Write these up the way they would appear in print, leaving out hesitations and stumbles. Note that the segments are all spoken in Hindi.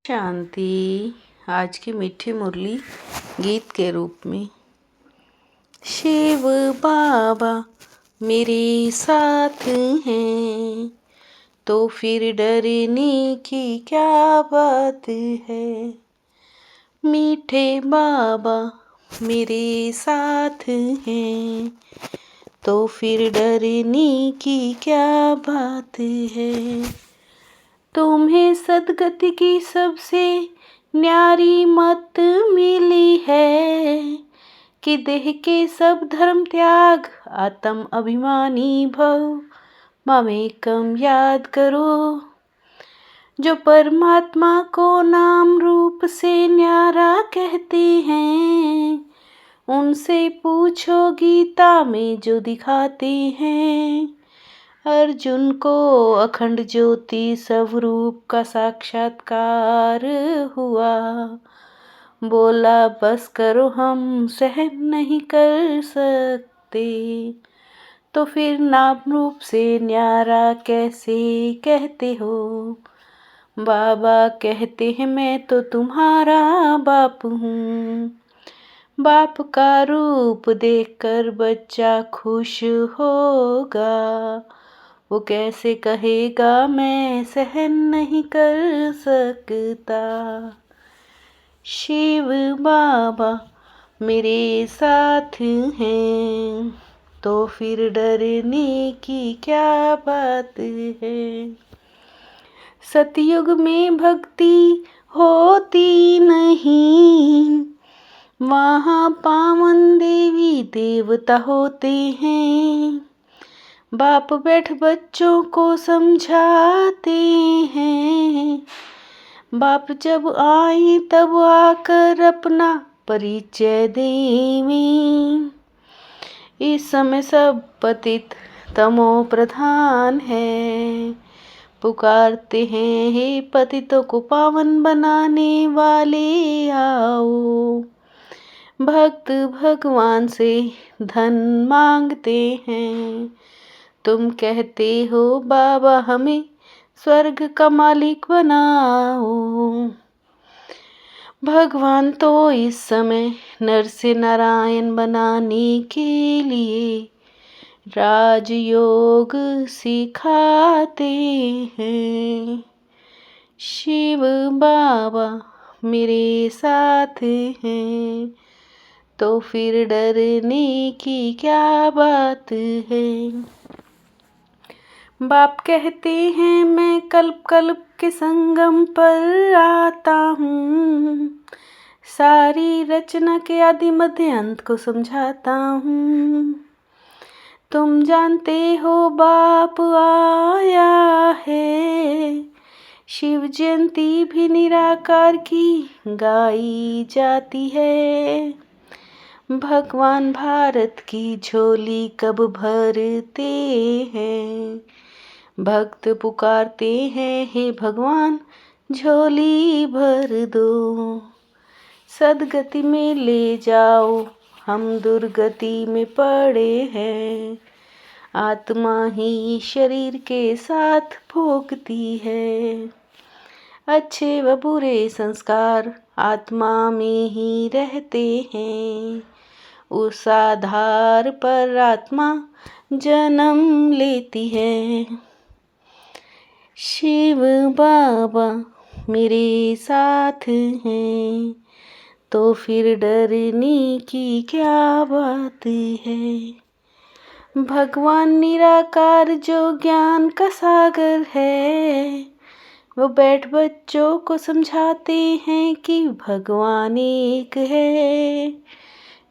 शांति। आज की मीठी मुरली गीत के रूप में। शिव बाबा मेरे साथ हैं तो फिर डरने की क्या बात है। मीठे बाबा मेरे साथ हैं तो फिर डरने की क्या बात है। तुम्हें सदगति की सबसे न्यारी मत मिली है कि देह के सब धर्म त्याग आत्म अभिमानी भव ममेकम याद करो। जो परमात्मा को नाम रूप से न्यारा कहते हैं उनसे पूछो गीता में जो दिखाते हैं। अर्जुन को अखंड ज्योति स्वरूप का साक्षात्कार हुआ। बोला बस करो हम सहन नहीं कर सकते। तो फिर नाम रूप से न्यारा कैसे कहते हो। बाबा कहते हैं मैं तो तुम्हारा बाप हूँ। बाप का रूप देखकर बच्चा खुश होगा। वो कैसे कहेगा मैं सहन नहीं कर सकता। शिव बाबा मेरे साथ हैं तो फिर डरने की क्या बात है। सतयुग में भक्ति होती नहीं वहाँ पावन देवी देवता होते हैं। बाप बैठ बच्चों को समझाते हैं। बाप जब आए तब आकर अपना परिचय देवें। इस समय सब पतित तमो प्रधान है। पुकारते हैं हे पतितों को पावन बनाने वाले आओ। भक्त भगवान से धन मांगते हैं। तुम कहते हो बाबा हमें स्वर्ग का मालिक बनाओ। भगवान तो इस समय नर से नारायण बनाने के लिए राजयोग सिखाते हैं। शिव बाबा मेरे साथ हैं तो फिर डरने की क्या बात है। बाप कहते हैं मैं कल्प कल्प के संगम पर आता हूँ। सारी रचना के आदि मध्य अंत को समझाता हूँ। तुम जानते हो बाप आया है। शिव जयंती भी निराकार की गाई जाती है। भगवान भारत की झोली कब भरते हैं। भक्त पुकारते हैं हे भगवान झोली भर दो। सदगति में ले जाओ हम दुर्गति में पड़े हैं। आत्मा ही शरीर के साथ भोगती है। अच्छे व बुरे संस्कार आत्मा में ही रहते हैं। उस आधार पर आत्मा जन्म लेती है। शिव बाबा मेरे साथ हैं तो फिर डरने की क्या बात है। भगवान निराकार जो ज्ञान का सागर है वो बैठ बच्चों को समझाते हैं कि भगवान एक है।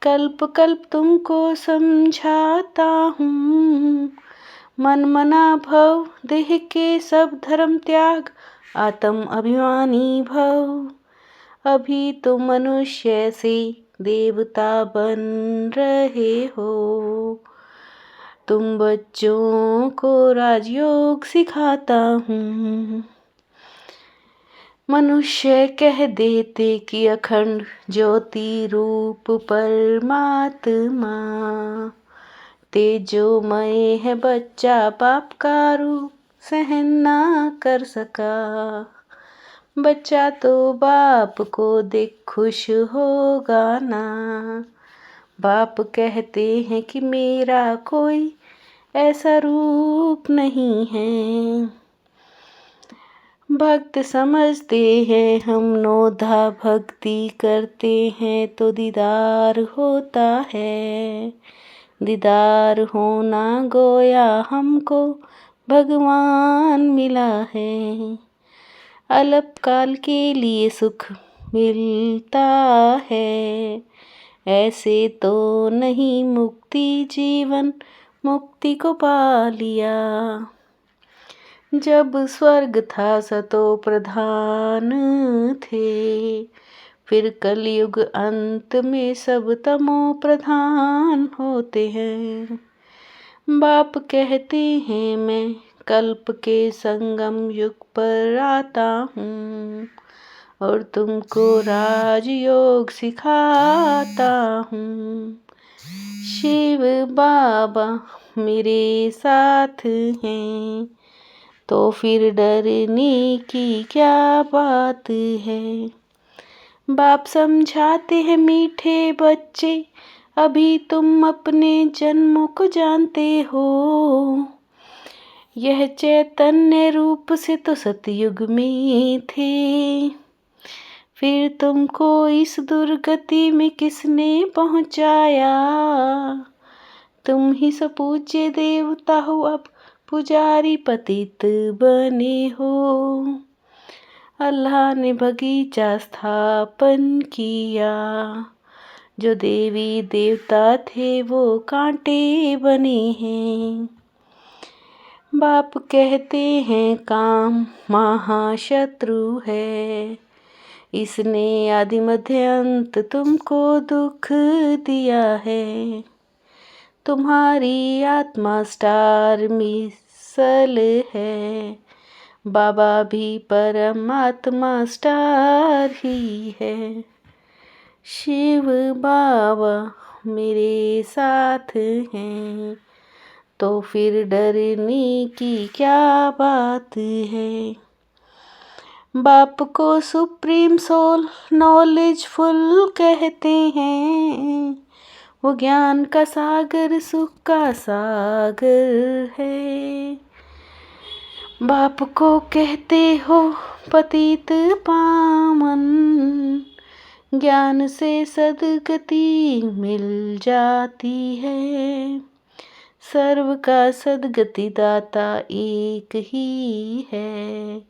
कल्प कल्प तुमको समझाता हूँ। मन मना भव देह के सब धर्म त्याग आत्म अभिमानी भव। अभी तो मनुष्य से देवता बन रहे हो। तुम बच्चों को राजयोग सिखाता हूँ। मनुष्य कह देते कि अखंड ज्योति रूप परमात्मा तेजोमय है बच्चा पाप का रूप सहन ना कर सका। बच्चा तो बाप को देख खुश होगा ना। बाप कहते हैं कि मेरा कोई ऐसा रूप नहीं है। भक्त समझते हैं हम नौधा भक्ति करते हैं तो दीदार होता है। दीदार होना गोया हमको भगवान मिला है। अल्पकाल के लिए सुख मिलता है, ऐसे तो नहीं मुक्ति जीवन मुक्ति को पा लिया। जब स्वर्ग था सतो प्रधान थे, फिर कलयुग अंत में सब तमो प्रधान होते हैं। बाप कहते हैं मैं कल्प के संगम युग पर आता हूँ और तुमको राजयोग सिखाता हूँ। शिव बाबा मेरे साथ हैं तो फिर डरने की क्या बात है। बाप समझाते हैं मीठे बच्चे अभी तुम अपने जन्मों को जानते हो। यह चैतन्य रूप से तो सतयुग में थे, फिर तुमको इस दुर्गति में किसने पहुंचाया। तुम ही सपूज्य देवता हो अब पुजारी पतित बने हो। अल्लाह ने बगीचा स्थापन किया, जो देवी देवता थे वो कांटे बने हैं। बाप कहते हैं काम महाशत्रु है, इसने आदि मध्य अंत तुमको दुख दिया है। तुम्हारी आत्मा स्टार मिसल है, बाबा भी परमात्मा स्टार ही है। शिव बाबा मेरे साथ हैं तो फिर डरने की क्या बात है। बाप को सुप्रीम सोल नॉलेजफुल कहते हैं, वो ज्ञान का सागर सुख का सागर है। बाप को कहते हो पतित पावन, ज्ञान से सदगति मिल जाती है। सर्व का सदगति दाता एक ही है,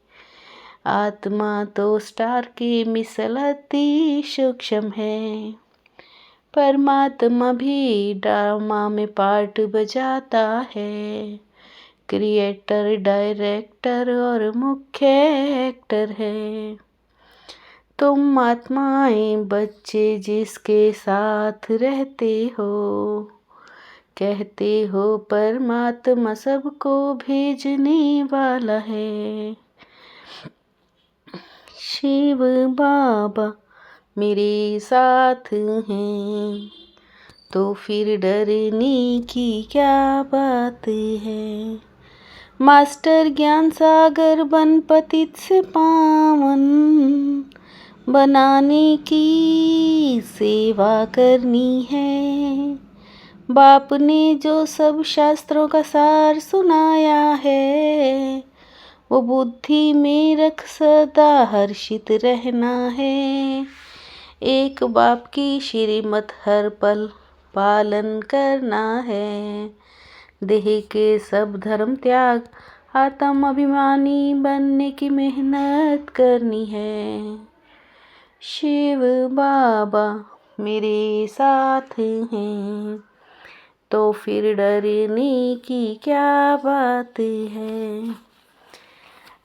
आत्मा तो स्टार के मिसल अति सूक्ष्म है। परमात्मा भी ड्रामा में पार्ट बजाता है, क्रिएटर डायरेक्टर और मुख्य एक्टर है। तुम आत्माएं बच्चे जिसके साथ रहते हो, कहते हो परमात्मा सबको भेजने वाला है। शिव बाबा मेरे साथ हैं तो फिर डरने की क्या बात है। मास्टर ज्ञान सागर बन पतित से पावन बनाने की सेवा करनी है। बाप ने जो सब शास्त्रों का सार सुनाया है, वो बुद्धि में रख सदा हर्षित रहना है। एक बाप की श्रीमत हर पल पालन करना है। देह के सब धर्म त्याग आत्म अभिमानी बनने की मेहनत करनी है। शिव बाबा मेरे साथ हैं तो फिर डरने की क्या बात है।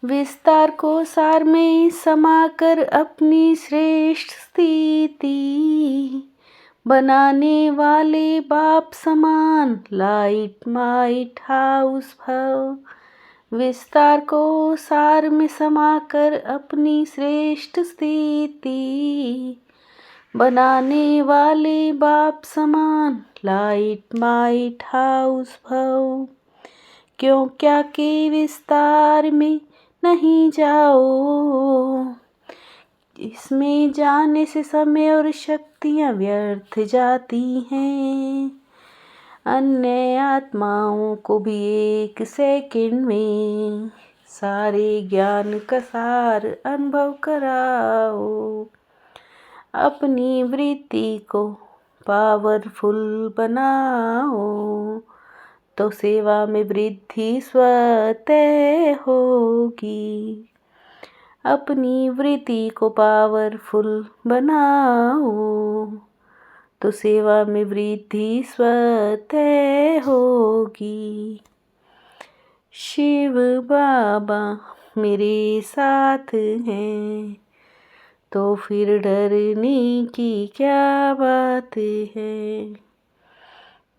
विस्तार को सार में समाकर अपनी श्रेष्ठ स्थिति बनाने वाले बाप समान लाइट माइट हाउस भव। विस्तार को सार में समाकर अपनी श्रेष्ठ स्थिति बनाने वाले बाप समान लाइट माइट हाउस भव। क्यों क्या के विस्तार में नहीं जाओ, इसमें जाने से समय और शक्तियाँ व्यर्थ जाती हैं। अन्य आत्माओं को भी एक सेकंड में सारे ज्ञान का सार अनुभव कराओ। अपनी वृत्ति को पावरफुल बनाओ तो सेवा में वृद्धि स्वतः होगी। अपनी वृत्ति को पावरफुल बनाओ तो सेवा में वृद्धि स्वतः होगी। शिव बाबा मेरे साथ हैं तो फिर डरने की क्या बात है।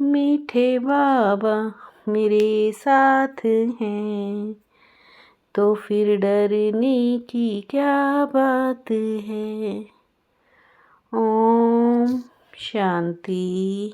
मीठे बाबा मेरे साथ हैं तो फिर डरने की क्या बात है। ओम शांति।